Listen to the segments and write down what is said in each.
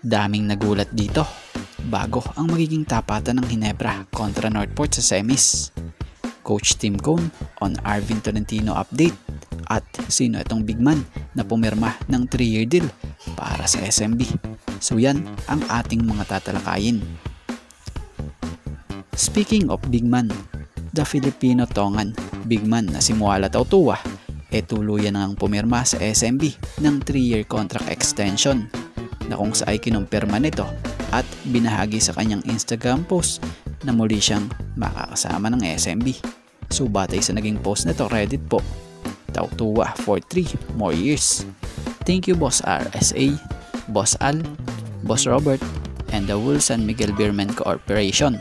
Daming nagulat dito bago ang magiging tapatan ng Ginebra kontra Northport sa semis. Coach Tim Cone on Arvin Tolentino update at sino itong big man na pumirma ng 3-year deal para sa SMB. So yan ang ating mga tatalakayin. Speaking of big man, the Filipino Tongan big man na si Moala Tautua tuluyan nang pumirma sa SMB ng 3-year contract extension na kung saan ay kinumpirma nito at binahagi sa kanyang Instagram post na muli siyang makakasama ng SMB. So batay sa naging post nito, Reddit po, Tautua for 3 more years. Thank you Boss RSA, Boss Al, Boss Robert, and the Wilson Miguel Beerman Corporation.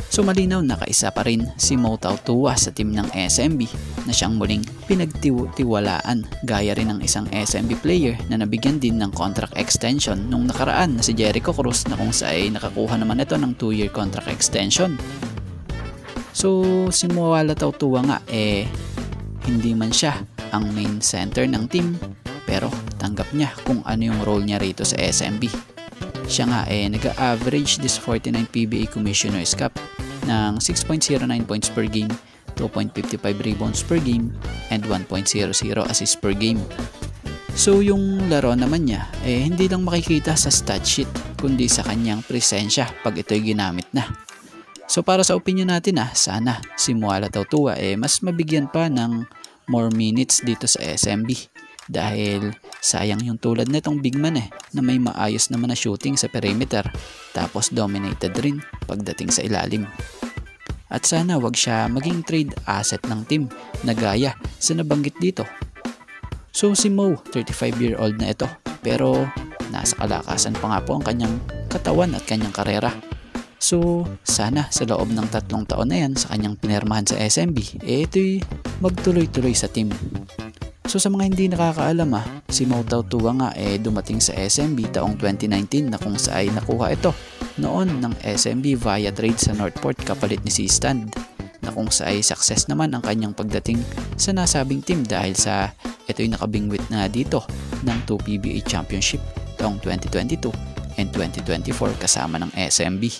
So malinaw na kaisa pa rin si Mo Tautua sa team ng SMB na siyang muling pinagtiwalaan gaya rin ng isang SMB player na nabigyan din ng contract extension nung nakaraan na si Jericho Cruz na kung saan nakakuha naman ito ng 2-year contract extension. So si Moala Tautua nga hindi man siya ang main center ng team pero tanggap niya kung ano yung role niya rito sa SMB. Siya nga nag-average this 49 PBA Commissioner's Cup ng 6.09 points per game, 2.55 rebounds per game, and 1.00 assists per game. So yung laro naman niya hindi lang makikita sa stat sheet kundi sa kanyang presensya pag ito'y ginamit na. So para sa opinion natin sana si Moala Tautua mas mabigyan pa ng more minutes dito sa SMB. Dahil sayang yung tulad nitong big man na may maayos naman na shooting sa perimeter tapos dominated rin pagdating sa ilalim. At sana wag siya maging trade asset ng team na gaya sa nabanggit dito. So si Mo, 35-year-old na ito pero nasa kalakasan pa nga po ang kanyang katawan at kanyang karera. So sana sa loob ng 3 taon na yan sa kanyang pinirmahan sa SMB ito'y magtuloy-tuloy sa team. So sa mga hindi nakakaalam si Mo Tautua nga dumating sa SMB taong 2019 na kung saan nakuha ito noon ng SMB via trade sa Northport kapalit ni C-Stand na kung saan success naman ang kanyang pagdating sa nasabing team dahil sa ito'y nakabingwit na dito ng 2 PBA Championship taong 2022 and 2024 kasama ng SMB.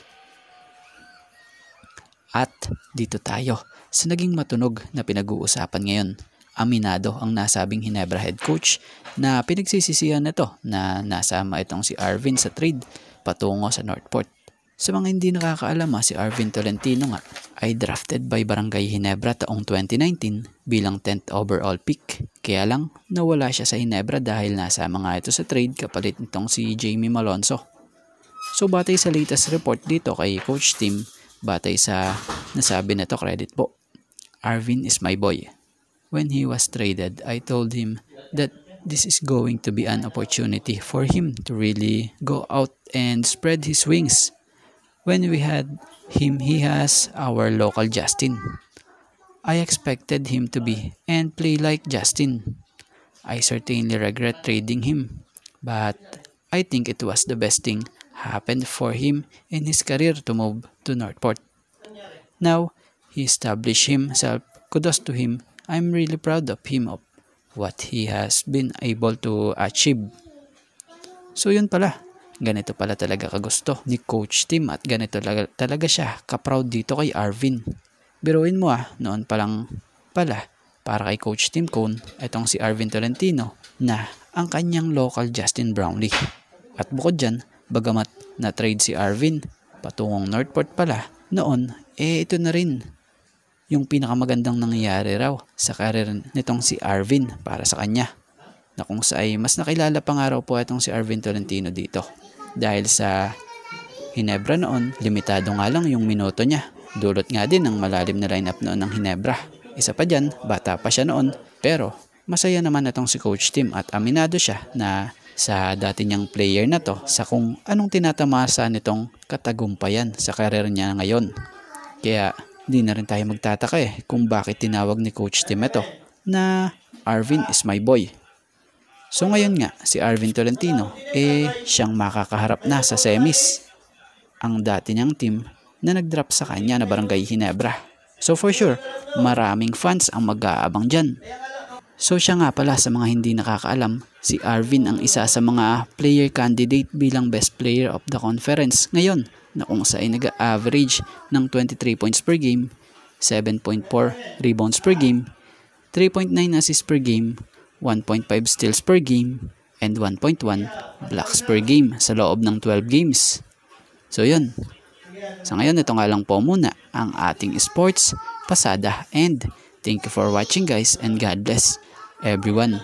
At dito tayo sa naging matunog na pinag-uusapan ngayon. Aminado ang nasabing Ginebra head coach na pinagsisisihan nito na nasama itong si Arvin sa trade patungo sa Northport. Sa mga hindi nakakaalam si Arvin Tolentino nga ay drafted by Barangay Ginebra taong 2019 bilang 10th overall pick. Kaya lang nawala siya sa Ginebra dahil nasama nga ito sa trade kapalit nitong si Jamie Malonzo. So batay sa latest report dito kay Coach Tim, batay sa nasabi nito, credit po, Arvin is my boy. When he was traded, I told him that this is going to be an opportunity for him to really go out and spread his wings. When we had him, he has our local Justin. I expected him to be and play like Justin. I certainly regret trading him, but I think it was the best thing happened for him in his career to move to Northport. Now, he established himself. Kudos to him. I'm really proud of him of what he has been able to achieve. So yun pala, ganito pala talaga kagusto ni Coach Tim at ganito talaga siya ka-proud dito kay Arvin. Biruin mo noon pa lang pala para kay Coach Tim Cone, itong si Arvin Tolentino na ang kanyang local Justin Brownlee. At bukod dyan, bagamat na trade si Arvin patungong Northport pala, noon ito na rin yung pinakamagandang nangyayari raw sa karir nitong si Arvin para sa kanya. Na kung saan mas nakilala pa nga raw po itong si Arvin Tolentino dito. Dahil sa Ginebra noon, limitado nga lang yung minuto niya. Dulot nga din ng malalim na lineup noon ng Ginebra. Isa pa dyan, bata pa siya noon. Pero masaya naman itong si Coach Tim at aminado siya na sa dati niyang player na to sa kung anong tinatamasa nitong katagumpayan sa karir niya ngayon. Kaya di na rin tayo magtataka kung bakit tinawag ni Coach Tim ito na Arvin is my boy. So ngayon nga si Arvin Tolentino siyang makakaharap na sa semis ang dati niyang team na nag-drop sa kanya na Barangay Ginebra. So for sure, maraming fans ang mag-aabang dyan. So siya nga pala, sa mga hindi nakakaalam, si Arvin ang isa sa mga player candidate bilang best player of the conference ngayon, na kung saan nag-average ng 23 points per game, 7.4 rebounds per game, 3.9 assists per game, 1.5 steals per game, and 1.1 blocks per game sa loob ng 12 games. So yun. Sa ngayon, ito nga lang po muna ang ating sports pasada, and thank you for watching guys, and God bless everyone.